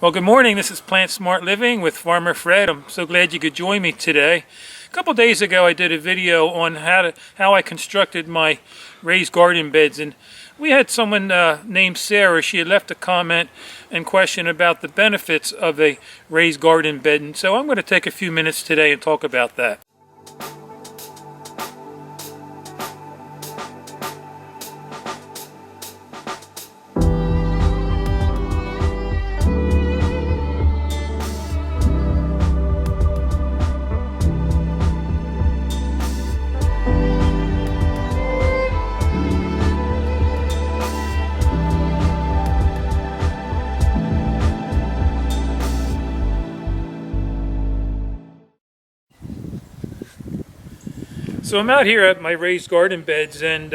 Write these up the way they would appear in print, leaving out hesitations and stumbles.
Well, good morning. This is Plant Smart Living with Farmer Fred. I'm so glad you could join me today. A couple days ago, I did a video on how I constructed my raised garden beds, and we had someone named Sarah. She had left a comment and question about the benefits of a raised garden bed, and so I'm going to take a few minutes today and talk about that. So I'm out here at my raised garden beds, and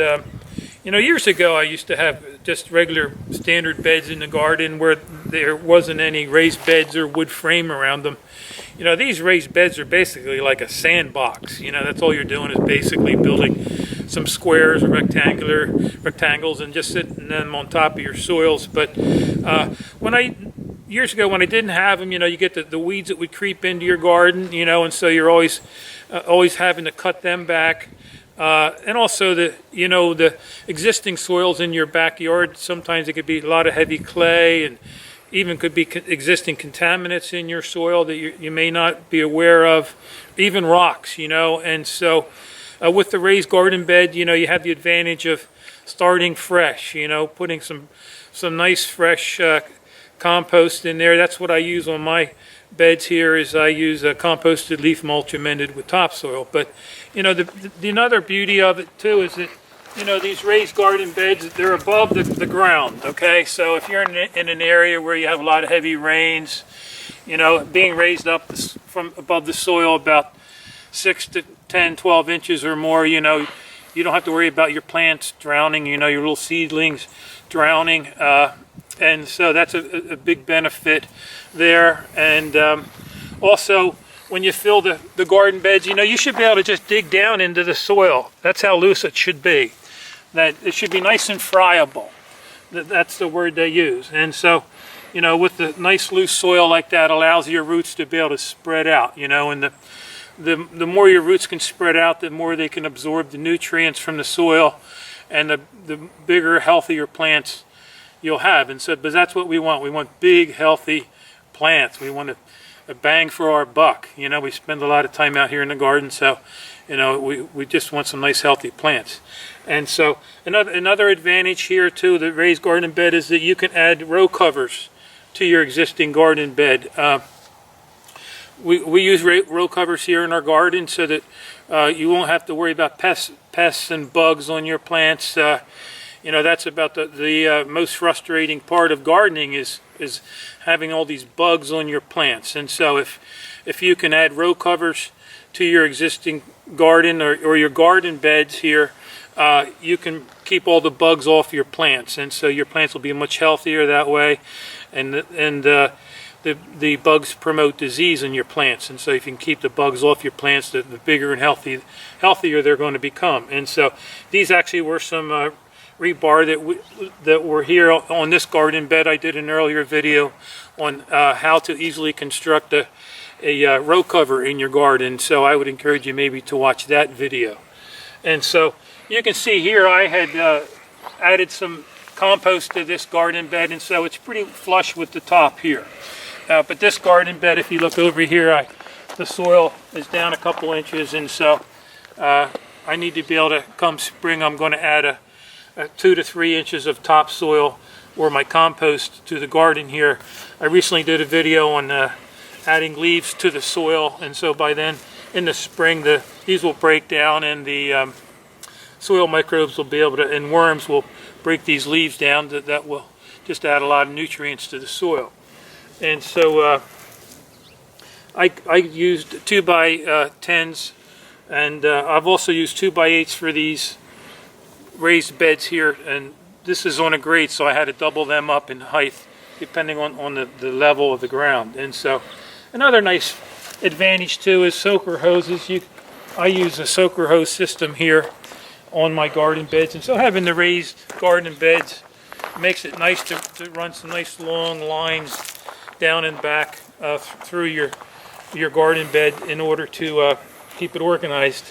years ago I used to have just regular standard beds in the garden where there wasn't any raised beds or wood frame around them. These raised beds are basically like a sandbox. That's all you're doing is basically building some squares or rectangles and just sitting them on top of your soils. But years ago when I didn't have them, you get the weeds that would creep into your garden, and so you're always having to cut them back. And also the existing soils in your backyard, sometimes it could be a lot of heavy clay, and even could be existing contaminants in your soil that you may not be aware of, even rocks, and so with the raised garden bed, you have the advantage of starting fresh, putting some nice fresh compost in there. That's what I use on my beds here. Is I use a composted leaf mulch amended with topsoil. But the another beauty of it too is that these raised garden beds, they're above the ground. Okay, so if you're in an area where you have a lot of heavy rains, being raised up from above the soil about 6 to 10, 12 inches or more, you don't have to worry about your plants drowning, your little seedlings drowning. And so that's a big benefit there. And also, when you fill the garden beds, you should be able to just dig down into the soil. That's how loose it should be. That it should be nice and friable. That's the word they use. And so, with the nice loose soil like that, allows your roots to be able to spread out. And the more your roots can spread out, the more they can absorb the nutrients from the soil, and the bigger, healthier plants you'll have. And so, but that's what we want. We want big, healthy plants. We want a bang for our buck. We spend a lot of time out here in the garden, so we just want some nice, healthy plants. And so another advantage here too, the raised garden bed, is that you can add row covers to your existing garden bed. We use row covers here in our garden so that you won't have to worry about pests and bugs on your plants. That's about the most frustrating part of gardening is having all these bugs on your plants. And so if you can add row covers to your existing garden or your garden beds here, you can keep all the bugs off your plants. And so your plants will be much healthier that way. And the bugs promote disease in your plants. And so if you can keep the bugs off your plants, the bigger and healthier they're going to become. And so these actually were some rebar that were here on this garden bed. I did an earlier video on how to easily construct a row cover in your garden, so I would encourage you maybe to watch that video. And so you can see here I had added some compost to this garden bed, and so it's pretty flush with the top here. But this garden bed, if you look over here, the soil is down a couple inches, and so I need to be able to, come spring, I'm going to add 2 to 3 inches of topsoil or my compost to the garden here. I recently did a video on adding leaves to the soil, and so by then in the spring these will break down, and the soil microbes will be able to, and worms will break these leaves down. That will just add a lot of nutrients to the soil. And so I used 2x10s, and I've also used 2x8s for these raised beds here, and this is on a grate, so I had to double them up in height depending on the level of the ground. And so another nice advantage too is soaker hoses. I use a soaker hose system here on my garden beds, and so having the raised garden beds makes it nice to run some nice long lines down and back through your garden bed in order to keep it organized.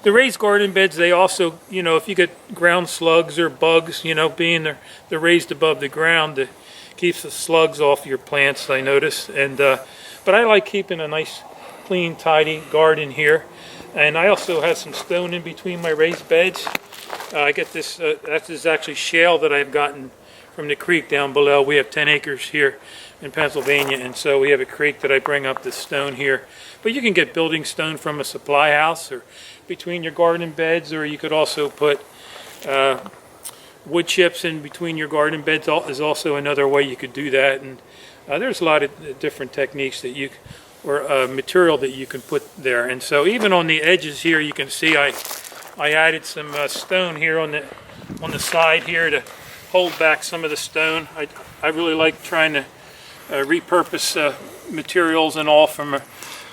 The raised garden beds, they also, you know, if you get ground slugs or bugs, you know, being they're raised above the ground, it keeps the slugs off your plants, I notice. And but I like keeping a nice, clean, tidy garden here. And I also have some stone in between my raised beds. I get this, that is actually shale that I've gotten from the creek down below. We have 10 acres here in Pennsylvania, and so we have a creek that I bring up this stone here. But you can get building stone from a supply house or between your garden beds, or you could also put wood chips in between your garden beds is also another way you could do that. And there's a lot of different techniques that you, or material that you can put there. And so even on the edges here, you can see I added some stone here on the side here to hold back some of the stone. I really like trying to repurpose materials and all from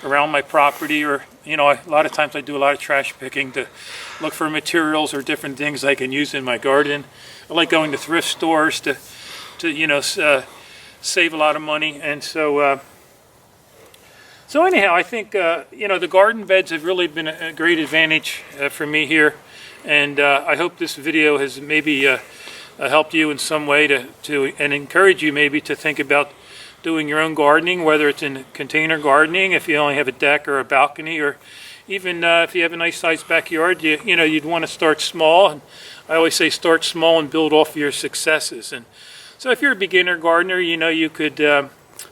around my property, or you know, a lot of times I do a lot of trash picking to look for materials or different things I can use in my garden. I like going to thrift stores to you know, save a lot of money. And so so anyhow, I think you know, the garden beds have really been a great advantage for me here, and I hope this video has maybe helped you in some way and encourage you maybe to think about doing your own gardening, whether it's in container gardening, if you only have a deck or a balcony, or even if you have a nice sized backyard, you know, you'd want to start small. And I always say start small and build off your successes. And so if you're a beginner gardener, you know, you could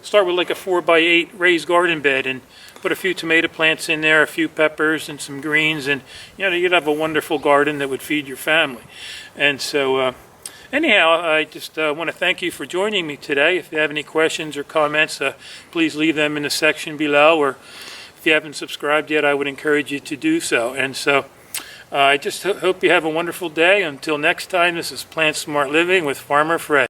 start with like a 4x8 raised garden bed and put a few tomato plants in there, a few peppers and some greens, and you know, you'd have a wonderful garden that would feed your family. And so anyhow, I just want to thank you for joining me today. If you have any questions or comments, please leave them in the section below, or if you haven't subscribed yet, I would encourage you to do so. And so I just hope you have a wonderful day. Until next time, this is Plant Smart Living with Farmer Fred.